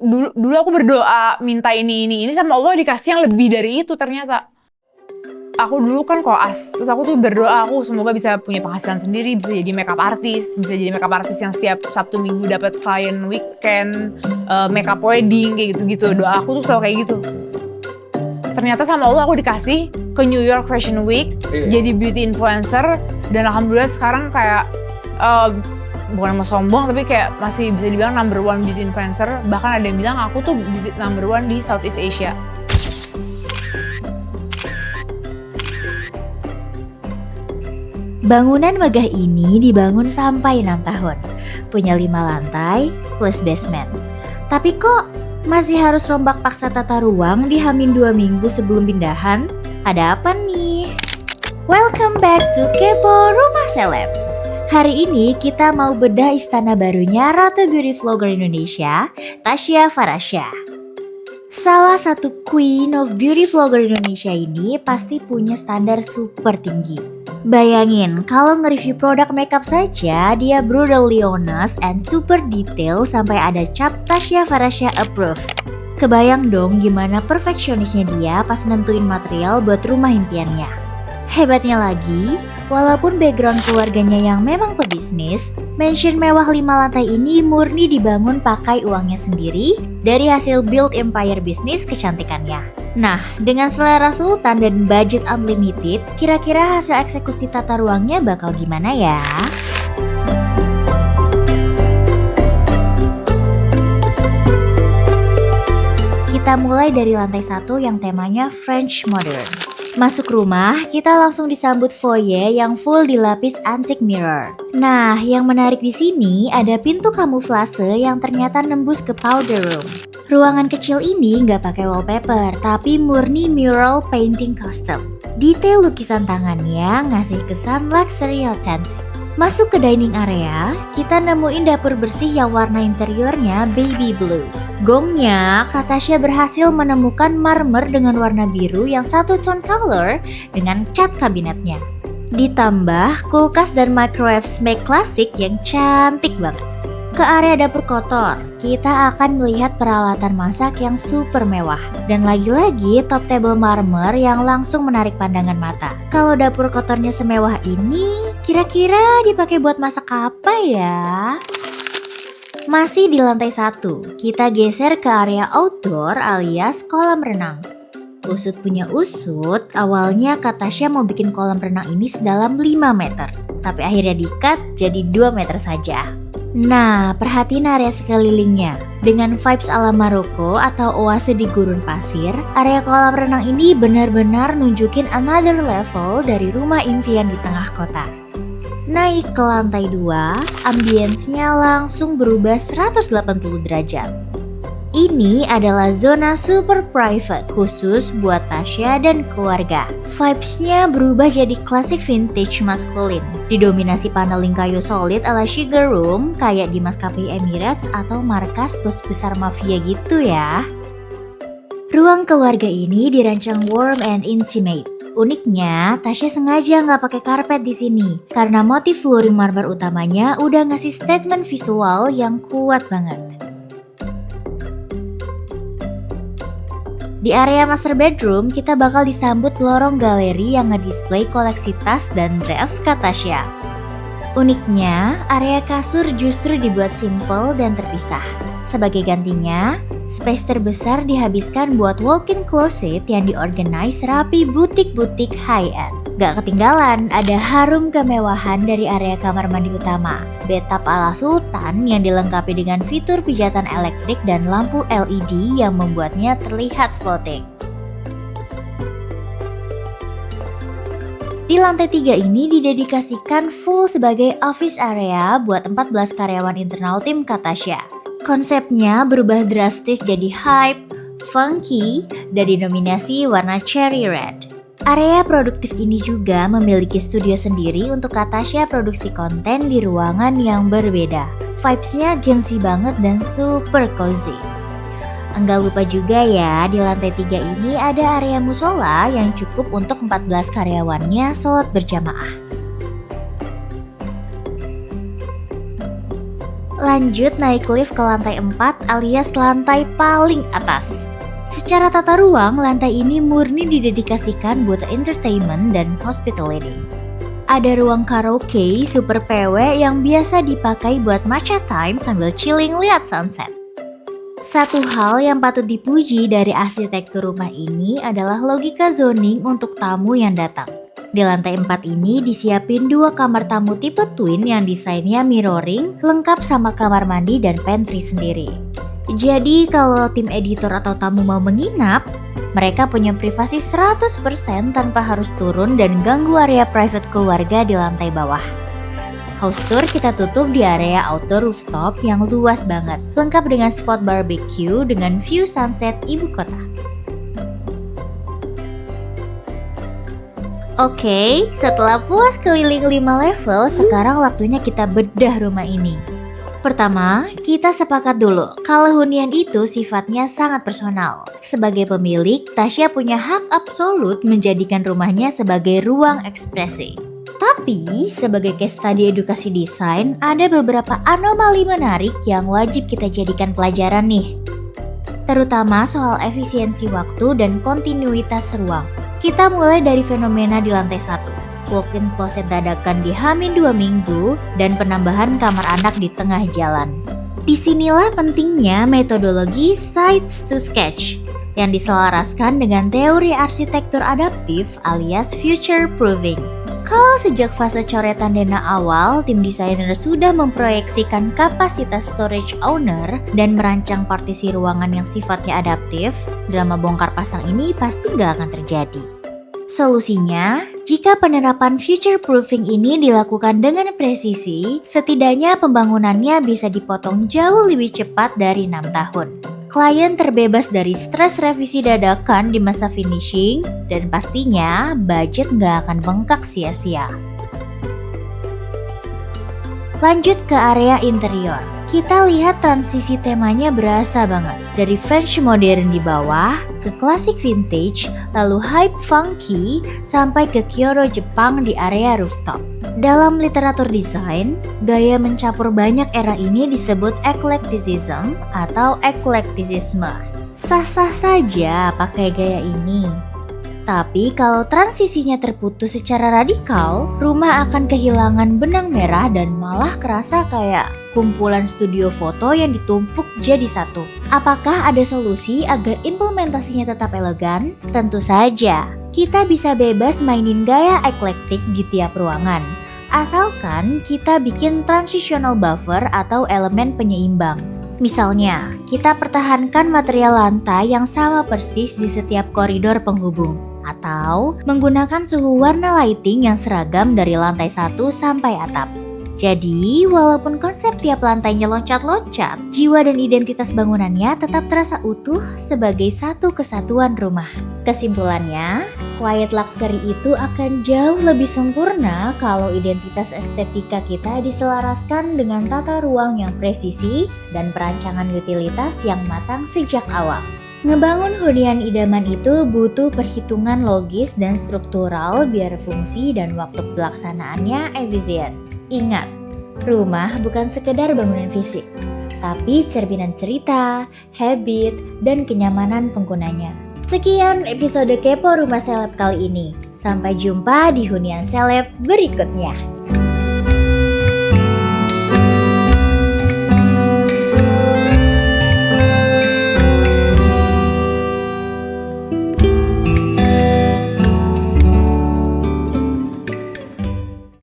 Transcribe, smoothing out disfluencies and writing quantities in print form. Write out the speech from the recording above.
dulu aku berdoa minta ini sama Allah, dikasih yang lebih dari itu ternyata. Aku dulu kan koas, terus aku tuh berdoa aku semoga bisa punya penghasilan sendiri, bisa jadi makeup artist yang setiap Sabtu Minggu dapat klien weekend, makeup wedding kayak gitu-gitu. Doa aku tuh selalu kayak gitu. Ternyata sama Allah aku dikasih ke New York Fashion Week, jadi beauty influencer, dan alhamdulillah sekarang kayak bukan mau sombong tapi kayak masih bisa dibilang number one beauty influencer. Bahkan ada yang bilang aku tuh number one di Southeast Asia. Bangunan megah ini dibangun sampai 6 tahun, punya 5 lantai plus basement. Tapi kok masih harus rombak paksa tata ruang di H-2 minggu sebelum pindahan? Ada apa nih? Welcome back to Kepo Rumah Seleb. Hari ini kita mau bedah istana barunya Ratu Beauty Vlogger Indonesia, Tasya Farasya. Salah satu Queen of Beauty Vlogger Indonesia ini pasti punya standar super tinggi. Bayangin, kalau nge-review produk makeup saja, dia brutally honest and super detail sampai ada cap Tasya Farasya Approve. Kebayang dong gimana perfeksionisnya dia pas nentuin material buat rumah impiannya. Hebatnya lagi, walaupun background keluarganya yang memang pebisnis, mansion mewah 5 lantai ini murni dibangun pakai uangnya sendiri dari hasil build empire bisnis kecantikannya. Nah, dengan selera sultan dan budget unlimited, kira-kira hasil eksekusi tata ruangnya bakal gimana ya? Kita mulai dari lantai 1 yang temanya French Modern. Masuk rumah, kita langsung disambut foyer yang full dilapis antique mirror. Nah, yang menarik di sini ada pintu kamuflase yang ternyata nembus ke powder room. Ruangan kecil ini nggak pakai wallpaper, tapi murni mural painting custom. Detail lukisan tangannya ngasih kesan luxury authentic. Masuk ke dining area, kita nemuin dapur bersih yang warna interiornya baby blue. Gongnya, Kak Tasya berhasil menemukan marmer dengan warna biru yang satu tone color dengan cat kabinetnya. Ditambah kulkas dan microwave Smeg klasik yang cantik banget. Ke area dapur kotor, kita akan melihat peralatan masak yang super mewah. Dan lagi-lagi top table marmer yang langsung menarik pandangan mata. Kalau dapur kotornya semewah ini, kira-kira dipakai buat masak apa ya? Masih di lantai 1, kita geser ke area outdoor alias kolam renang. Usut punya usut, awalnya Kak Tasya mau bikin kolam renang ini sedalam 5 meter. Tapi akhirnya di-cut jadi 2 meter saja. Nah, perhatiin area sekelilingnya. Dengan vibes ala Maroko atau oase di gurun pasir, area kolam renang ini benar-benar nunjukin another level dari rumah impian di tengah kota. Naik ke lantai 2, ambience-nya langsung berubah 180 derajat. Ini adalah zona super private khusus buat Tasya dan keluarga. Vibes-nya berubah jadi klasik vintage maskulin, didominasi paneling kayu solid ala Sugar Room kayak di maskapai Emirates atau markas bos besar mafia gitu ya. Ruang keluarga ini dirancang warm and intimate. Uniknya, Tasya sengaja nggak pakai karpet di sini karena motif flooring marmer utamanya udah ngasih statement visual yang kuat banget. Di area master bedroom, kita bakal disambut lorong galeri yang ngedisplay koleksi tas dan dress Kak Tasya. Uniknya, area kasur justru dibuat simple dan terpisah. Sebagai gantinya, space terbesar dihabiskan buat walk-in closet yang diorganize rapi butik-butik high-end. Gak ketinggalan, ada harum kemewahan dari area kamar mandi utama. Bathtub ala sultan yang dilengkapi dengan fitur pijatan elektrik dan lampu LED yang membuatnya terlihat floating. Di lantai 3 ini didedikasikan full sebagai office area buat 14 karyawan internal tim Kak Tasya. Konsepnya berubah drastis jadi hype, funky, dan didominasi warna cherry red. Area produktif ini juga memiliki studio sendiri untuk Kak Tasya produksi konten di ruangan yang berbeda. Vibes-nya gengsi banget dan super cozy. Enggak lupa juga ya, di lantai 3 ini ada area musola yang cukup untuk 14 karyawannya sholat berjamaah. Lanjut naik lift ke lantai 4 alias lantai paling atas. Secara tata ruang, lantai ini murni didedikasikan buat entertainment dan hospitality. Ada ruang karaoke super PW yang biasa dipakai buat matcha time sambil chilling lihat sunset. Satu hal yang patut dipuji dari arsitektur rumah ini adalah logika zoning untuk tamu yang datang. Di lantai 4 ini disiapin 2 kamar tamu tipe twin yang desainnya mirroring, lengkap sama kamar mandi dan pantry sendiri. Jadi kalau tim editor atau tamu mau menginap, mereka punya privasi 100% tanpa harus turun dan ganggu area private keluarga di lantai bawah. House tour kita tutup di area outdoor rooftop yang luas banget, lengkap dengan spot barbecue dengan view sunset ibu kota. Oke, setelah puas keliling 5 level, sekarang waktunya kita bedah rumah ini. Pertama, kita sepakat dulu kalau hunian itu sifatnya sangat personal. Sebagai pemilik, Tasya punya hak absolut menjadikan rumahnya sebagai ruang ekspresi. Tapi, sebagai case study edukasi desain, ada beberapa anomali menarik yang wajib kita jadikan pelajaran nih. Terutama soal efisiensi waktu dan kontinuitas ruang. Kita mulai dari fenomena di lantai 1, walk-in closet dadakan di H-2 minggu, dan penambahan kamar anak di tengah jalan. Disinilah pentingnya metodologi sites to sketch, yang diselaraskan dengan teori arsitektur adaptif alias future proofing. Kalau sejak fase coretan dana awal, tim desainer sudah memproyeksikan kapasitas storage owner dan merancang partisi ruangan yang sifatnya adaptif, drama bongkar pasang ini pasti nggak akan terjadi. Solusinya, jika penerapan future proofing ini dilakukan dengan presisi, setidaknya pembangunannya bisa dipotong jauh lebih cepat dari 6 tahun. Klien terbebas dari stres revisi dadakan di masa finishing, dan pastinya budget nggak akan bengkak sia-sia. Lanjut ke area interior. Kita lihat transisi temanya berasa banget. Dari French modern di bawah, ke klasik vintage, lalu hype funky, sampai ke Kyoto Jepang di area rooftop. Dalam literatur desain, gaya mencampur banyak era ini disebut eclecticism atau eclecticisme. Sah-sah saja pakai gaya ini. Tapi kalau transisinya terputus secara radikal, rumah akan kehilangan benang merah dan malah kerasa kayak kumpulan studio foto yang ditumpuk jadi satu. Apakah ada solusi agar implementasinya tetap elegan? Tentu saja, kita bisa bebas mainin gaya eklektik di tiap ruangan. Asalkan kita bikin transitional buffer atau elemen penyeimbang. Misalnya, kita pertahankan material lantai yang sama persis di setiap koridor penghubung. Atau menggunakan suhu warna lighting yang seragam dari lantai 1 sampai atap. Jadi, walaupun konsep tiap lantainya loncat-loncat, jiwa dan identitas bangunannya tetap terasa utuh sebagai satu kesatuan rumah. Kesimpulannya, quiet luxury itu akan jauh lebih sempurna kalau identitas estetika kita diselaraskan dengan tata ruang yang presisi dan perancangan utilitas yang matang sejak awal. Ngebangun hunian idaman itu butuh perhitungan logis dan struktural biar fungsi dan waktu pelaksanaannya efisien. Ingat, rumah bukan sekedar bangunan fisik, tapi cerminan cerita, habit, dan kenyamanan penggunanya. Sekian episode Kepo Rumah Seleb kali ini. Sampai jumpa di hunian seleb berikutnya.